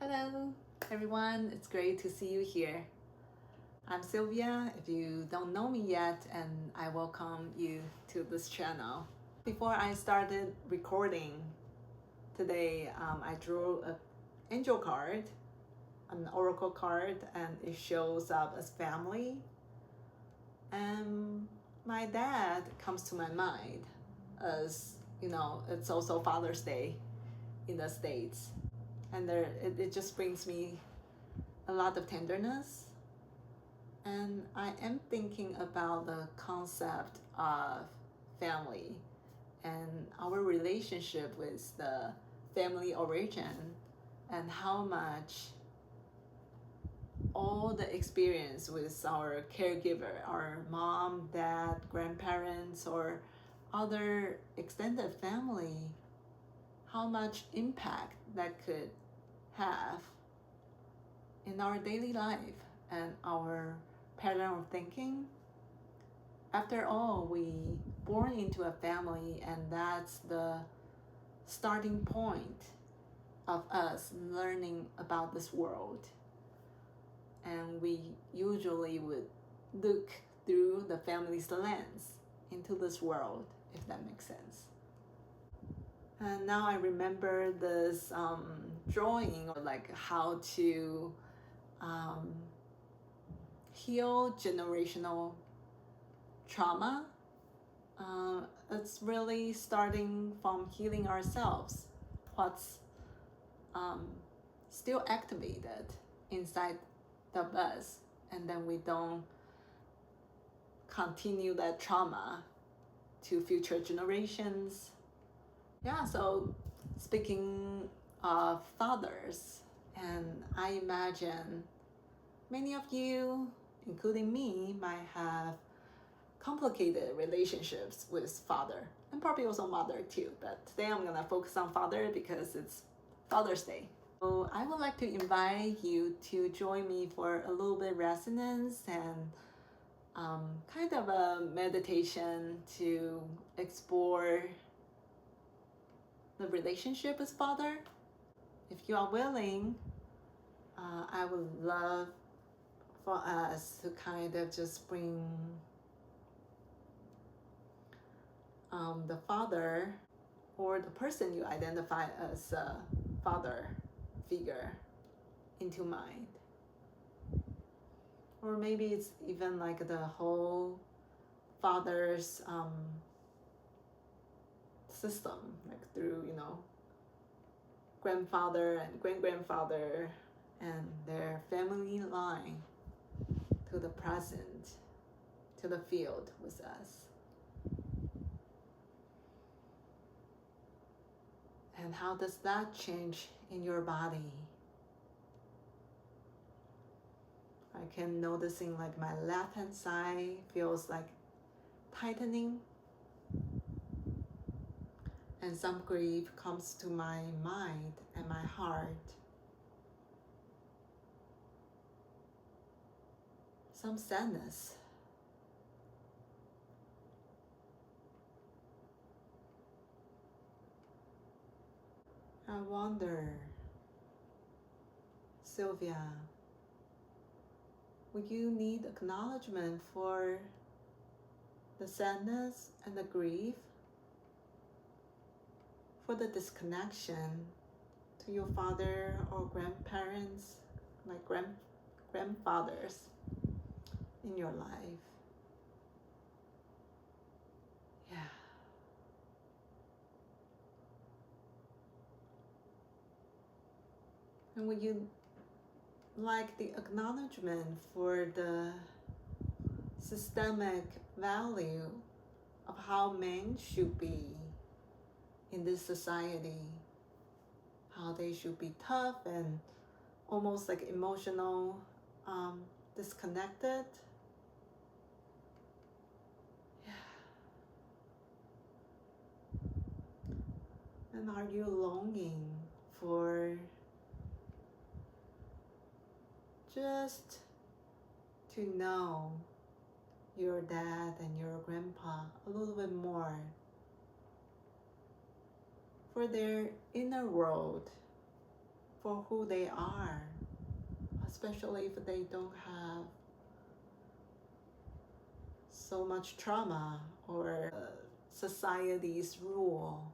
Hello, everyone. It's great to see you here. I'm Sylvia, if you don't know me yet, and I welcome you to this channel. Before I started recording today, I drew an angel card, an oracle card, and it shows up as family. And my dad comes to my mind as, it's also Father's Day in the States. And it just brings me a lot of tenderness. And I am thinking about the concept of family and our relationship with the family origin, and how much all the experience with our caregiver, our mom, dad, grandparents, or other extended family, how much impact that could have in our daily life and our pattern of thinking. After all, we born into a family, and that's the starting point of us learning about this world. And we usually would look through the family's lens into this world, if that makes sense. And now I remember this drawing, like how to heal generational trauma. It's really starting from healing ourselves, what's still activated inside of us, and then we don't continue that trauma to future generations. Yeah, so speaking of fathers, and I imagine many of you, including me, might have complicated relationships with father, and probably also mother too. But today I'm gonna focus on father because it's Father's Day. So I would like to invite you to join me for a little bit resonance and kind of a meditation to explore the relationship with father. If you are willing, I would love for us to kind of just bring the father, or the person you identify as a father figure, into mind. Or maybe it's even like the whole father's system, like through, grandfather and great-grandfather and their family line to the present, to the field with us. And how does that change in your body? I can noticing like my left hand side feels like tightening, and some grief comes to my mind and my heart. Some sadness. I wonder, Sylvia, would you need acknowledgement for the sadness and the grief, for the disconnection to your father or grandparents, like grandfathers in your life? Yeah. And would you like the acknowledgement for the systemic value of how men should be in this society, how they should be tough and almost like emotional, disconnected? Yeah. And are you longing for just to know your dad and your grandpa a little bit more, for their inner world, for who they are, especially if they don't have so much trauma or society's rule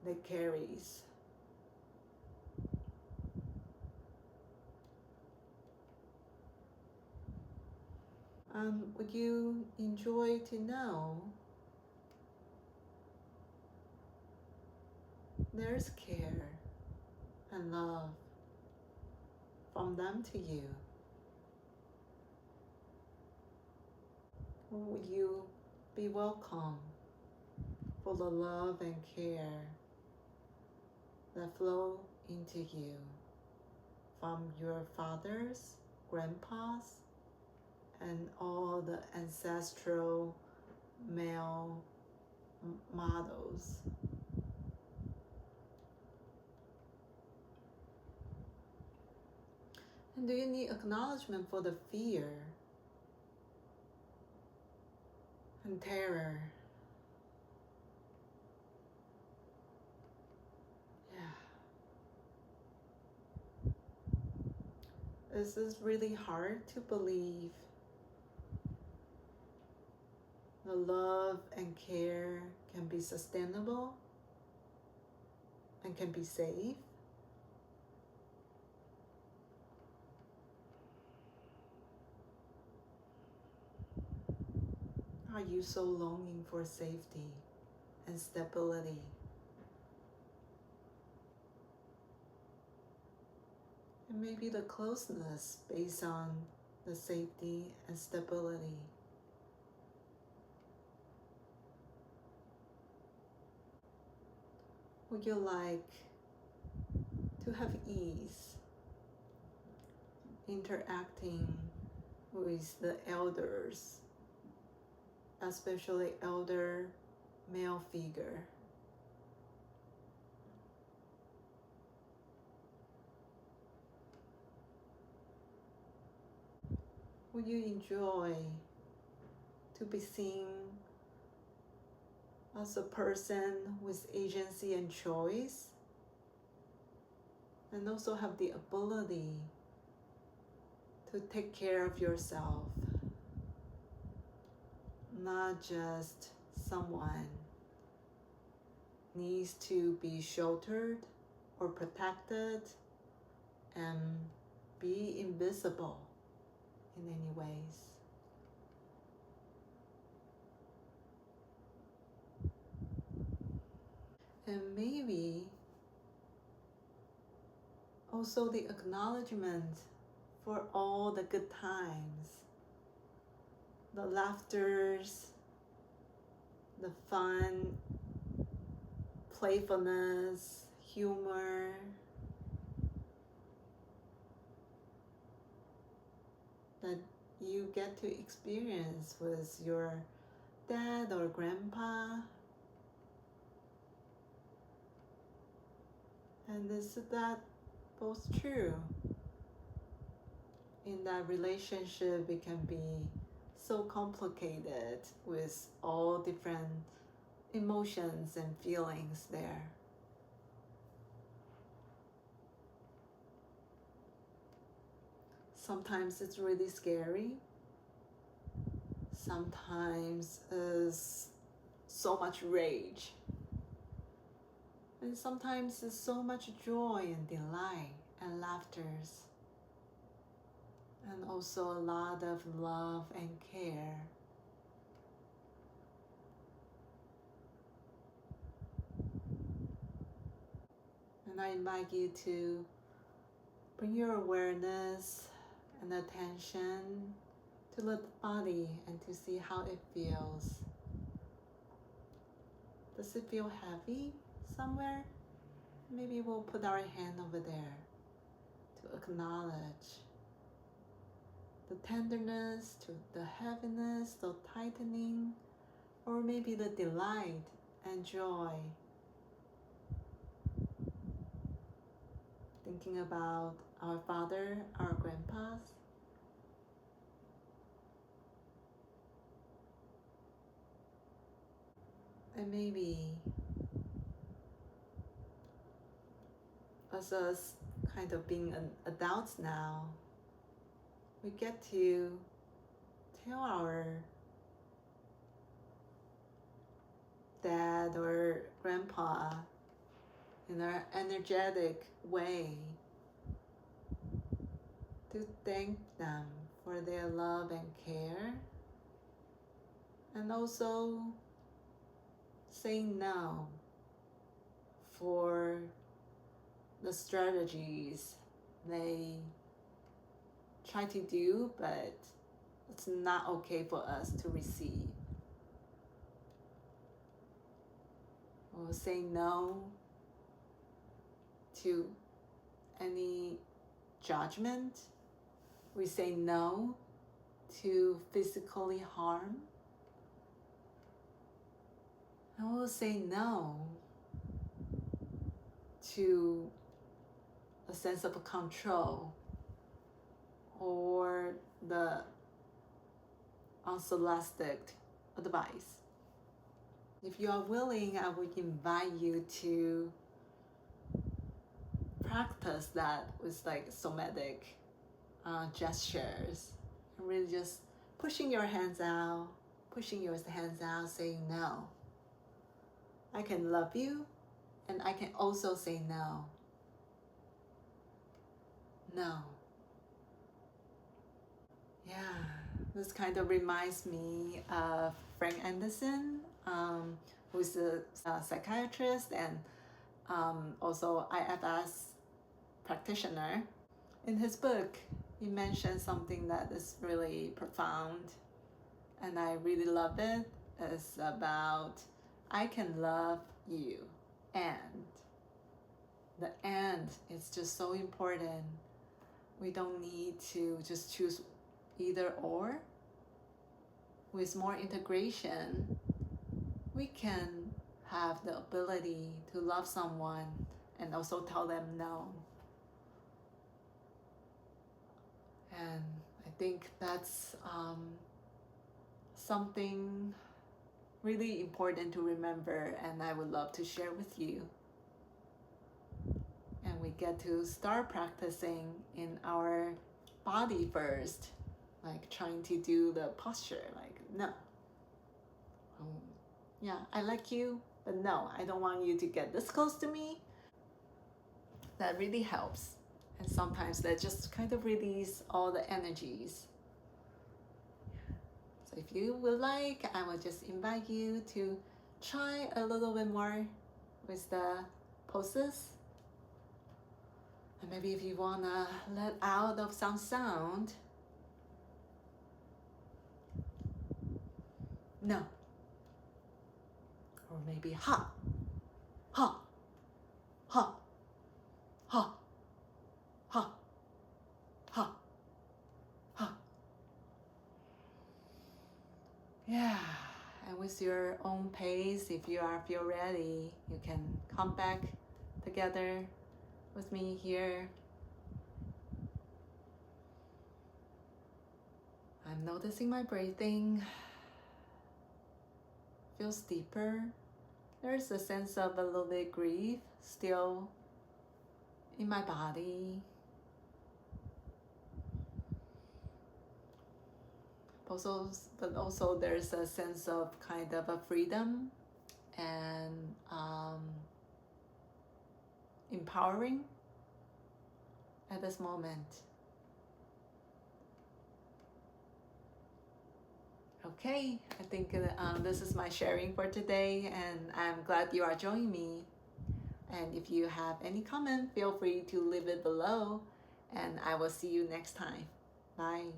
that carries. Would you enjoy to know there's care and love from them to you? Or would you be welcome for the love and care that flow into you from your fathers, grandpas, and all the ancestral male models? And do you need acknowledgement for the fear and terror? Yeah. Is this really hard to believe? The love and care can be sustainable and can be safe. Are you so longing for safety and stability? And maybe the closeness based on the safety and stability. Would you like to have ease interacting with the elders, especially elder male figure? Would you enjoy to be seen as a person with agency and choice, and also have the ability to take care of yourself, not just someone needs to be sheltered or protected and be invisible in any ways? And maybe also the acknowledgement for all the good times, the laughters, the fun, playfulness, humor, that you get to experience with your dad or grandpa. And is that both true? In that relationship, it can be so complicated with all different emotions and feelings there. Sometimes it's really scary. Sometimes it's so much rage. And sometimes it's so much joy and delight and laughters. And also a lot of love and care. And I invite you to bring your awareness and attention to the body and to see how it feels. Does it feel heavy somewhere? Maybe we'll put our hand over there to acknowledge the tenderness, to the heaviness, the tightening, or maybe the delight and joy. Thinking about our father, our grandpas. And maybe as us kind of being an adults now, we get to tell our dad or grandpa in an energetic way to thank them for their love and care, and also say no for the strategies they try to do, but it's not okay for us to receive. We'll say no to any judgment. We say no to physically harm. And we'll say no to a sense of control or the unsolicited advice. If you are willing, I would invite you to practice that with like somatic gestures. And really just pushing your hands out, saying no. I can love you, and I can also say no. No. Yeah, this kind of reminds me of Frank Anderson, who's a psychiatrist and also IFS practitioner. In his book, he mentioned something that is really profound, and I really love it. It's about I can love you, and the and is just so important. We don't need to just choose either or. With more integration, we can have the ability to love someone and also tell them no. And I think that's something really important to remember, and I would love to share with you. And we get to start practicing in our body first, like trying to do the posture, like no. Yeah, I like you, but no, I don't want you to get this close to me. That really helps. And sometimes that just kind of release all the energies. So if you would like, I will just invite you to try a little bit more with the poses. And maybe if you wanna let out of some sound, no. Or maybe ha, ha, ha, ha, ha, ha, ha. Yeah, and with your own pace, if you feel ready, you can come back together with me here. I'm noticing my breathing feels deeper. There's a sense of a little bit grief still in my body. But also there's a sense of kind of a freedom and empowering at this moment. Okay, I think this is my sharing for today, and I'm glad you are joining me. And if you have any comment, feel free to leave it below, and I will see you next time. Bye.